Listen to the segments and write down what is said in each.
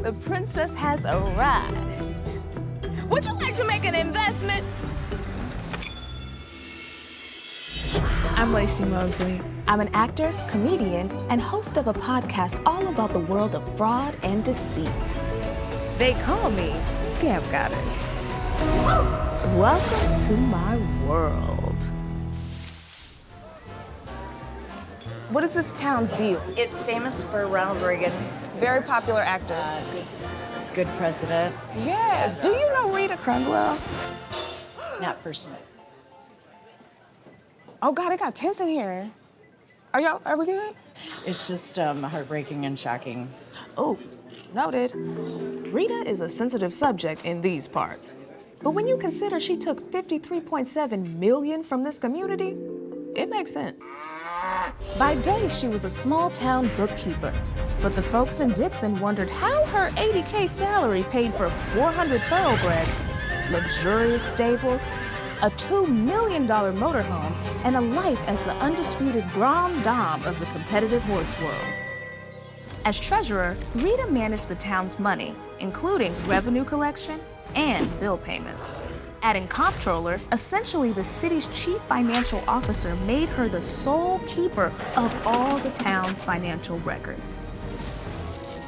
the princess has arrived. Would you like to make an investment? I'm Laci Mosley. I'm an actor, comedian, and host of a podcast all about the world of fraud and deceit. They call me Scam Goddess. Welcome to my world. What is this town's deal? It's famous for Ronald Reagan. Very popular actor. Good president. Yes. Do you know Rita Crundwell? Not personally. Oh God, it got tense in here. Are we good? It's just heartbreaking and shocking. Oh, noted. Rita is a sensitive subject in these parts. But when you consider she took $53.7 million from this community, it makes sense. By day, she was a small-town bookkeeper, but the folks in Dixon wondered how her $80K salary paid for 400 thoroughbreds, luxurious stables, a $2 million motorhome, and a life as the undisputed grande dame of the competitive horse world. As treasurer, Rita managed the town's money, including revenue collection and bill payments. Adding comptroller, essentially the city's chief financial officer, made her the sole keeper of all the town's financial records.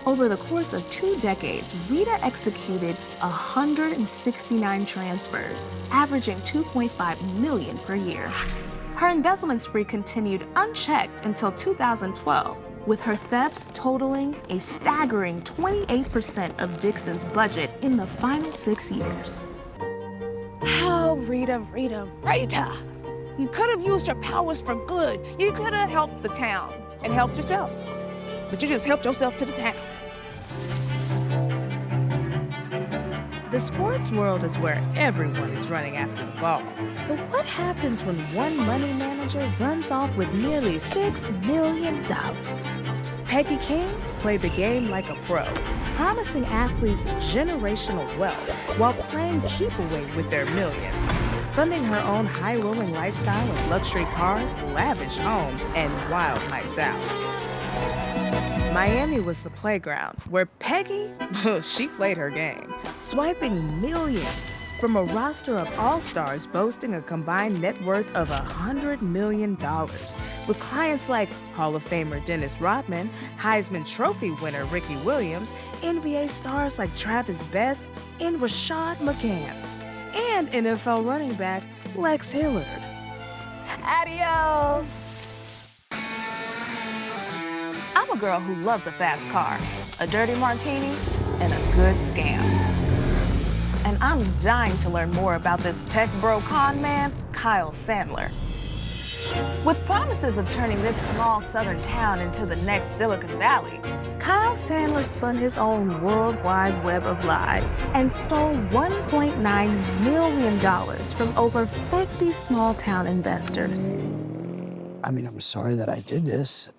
Over the course of 2 decades, Rita executed 169 transfers, averaging $2.5 million per year. Her embezzlement spree continued unchecked until 2012, with her thefts totaling a staggering 28% of Dixon's budget in the final 6 years. Oh, Rita. You could have used your powers for good. You could have helped the town and helped yourself. But you just helped yourself to the town. The sports world is where everyone is running after the ball. But what happens when one money manager runs off with nearly $6 million? Peggy King played the game like a pro, promising athletes generational wealth while playing keep away with their millions, funding her own high-rolling lifestyle of luxury cars, lavish homes, and wild nights out. Miami was the playground where Peggy, she played her game, swiping millions from a roster of all-stars boasting a combined net worth of $100 million, with clients like Hall of Famer Dennis Rodman, Heisman Trophy winner Ricky Williams, NBA stars like Travis Best and Rashad McCants, and NFL running back Lex Hillard. Adios! I'm a girl who loves a fast car, a dirty martini, and a good scam. And I'm dying to learn more about this tech bro con man, Kyle Sandler. With promises of turning this small southern town into the next Silicon Valley, Kyle Sandler spun his own worldwide web of lies and stole $1.9 million from over 50 small town investors. I mean, I'm sorry that I did this.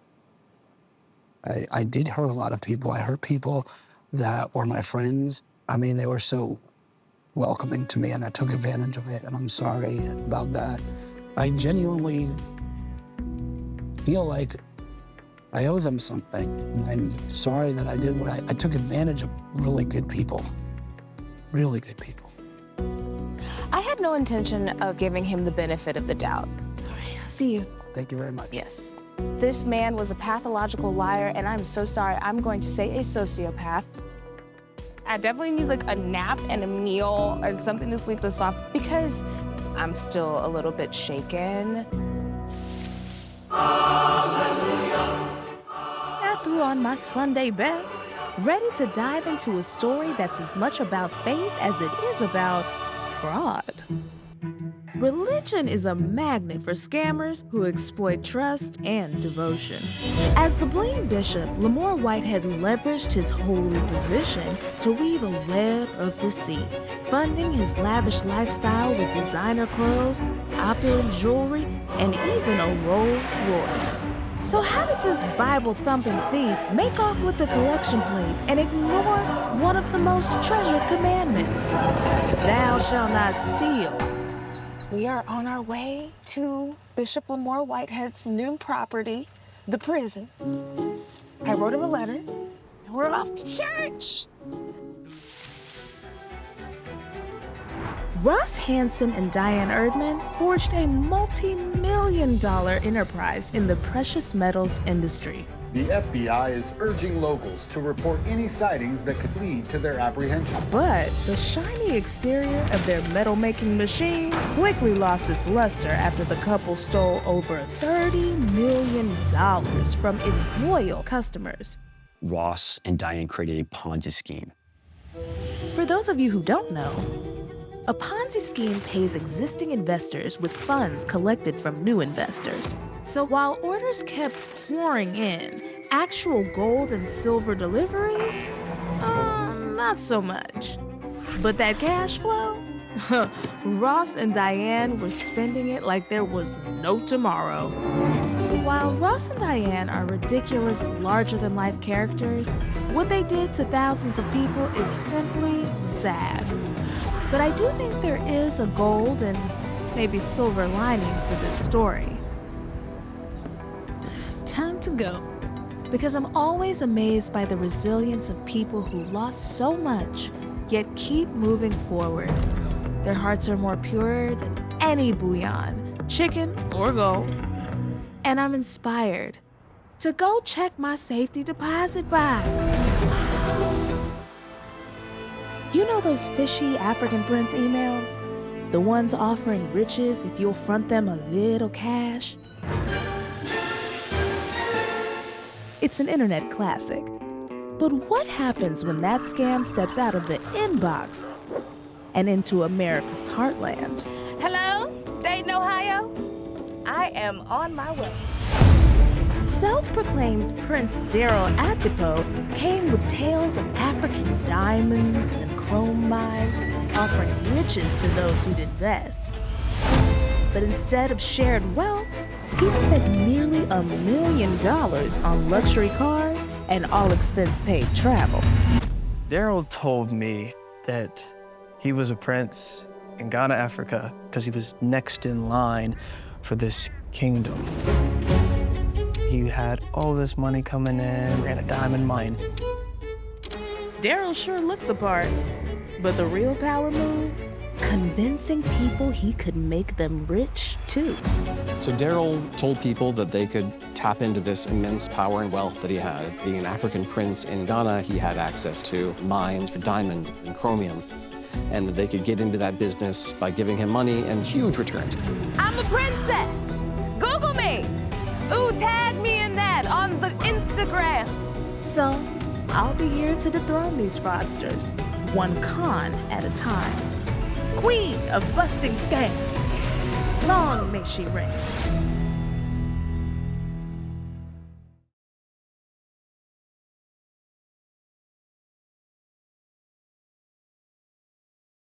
I did hurt a lot of people. I hurt people that were my friends. I mean, they were so welcoming to me, and I took advantage of it, and I'm sorry about that. I genuinely feel like I owe them something. I'm sorry that I did what I took advantage of really good people. Really good people. I had no intention of giving him the benefit of the doubt. All right, I'll see you. Thank you very much. Yes. This man was a pathological liar, and I'm so sorry. I'm going to say a sociopath. I definitely need like a nap and a meal or something to sleep this off because I'm still a little bit shaken. Hallelujah. I threw on my Sunday best, ready to dive into a story that's as much about faith as it is about fraud. Religion is a magnet for scammers who exploit trust and devotion. As the Bling Bishop, Lamar Whitehead leveraged his holy position to weave a web of deceit, funding his lavish lifestyle with designer clothes, opulent jewelry, and even a Rolls Royce. So how did this Bible-thumping thief make off with the collection plate and ignore one of the most treasured commandments? Thou shalt not steal. We are on our way to Bishop Lamar Whitehead's new property, the prison. I wrote him a letter. We're off to church. Ross Hansen and Diane Erdman forged a multi-million-dollar enterprise in the precious metals industry. The FBI is urging locals to report any sightings that could lead to their apprehension. But the shiny exterior of their metal-making machine quickly lost its luster after the couple stole over $30 million from its loyal customers. Ross and Diane created a Ponzi scheme. For those of you who don't know, a Ponzi scheme pays existing investors with funds collected from new investors. So while orders kept pouring in, actual gold and silver deliveries, not so much. But that cash flow? Ross and Diane were spending it like there was no tomorrow. While Ross and Diane are ridiculous, larger-than-life characters, what they did to thousands of people is simply sad. But I do think there is a gold and maybe silver lining to this story. It's time to go. Because I'm always amazed by the resilience of people who lost so much, yet keep moving forward. Their hearts are more pure than any bouillon, chicken or gold. And I'm inspired to go check my safety deposit box. You know those fishy African Prince emails? The ones offering riches if you'll front them a little cash? It's an internet classic. But what happens when that scam steps out of the inbox and into America's heartland? Hello? Dayton, Ohio? I am on my way. Self-proclaimed Prince Daryl Atipo came with tales of African diamonds and chrome mines, offering riches to those who'd invest. But instead of shared wealth, he spent nearly $1 million on luxury cars and all-expense-paid travel. Daryl told me that he was a prince in Ghana, Africa, because he was next in line for this kingdom. He had all this money coming in, ran a diamond mine. Daryl sure looked the part, but the real power move? Convincing people he could make them rich, too. So Daryl told people that they could tap into this immense power and wealth that he had. Being an African prince in Ghana, he had access to mines for diamond and chromium, and that they could get into that business by giving him money and huge returns. I'm a princess. Google me. Ooh, tag me in that on the Instagram. So, I'll be here to dethrone these fraudsters, one con at a time. Queen of busting scams. Long may she reign.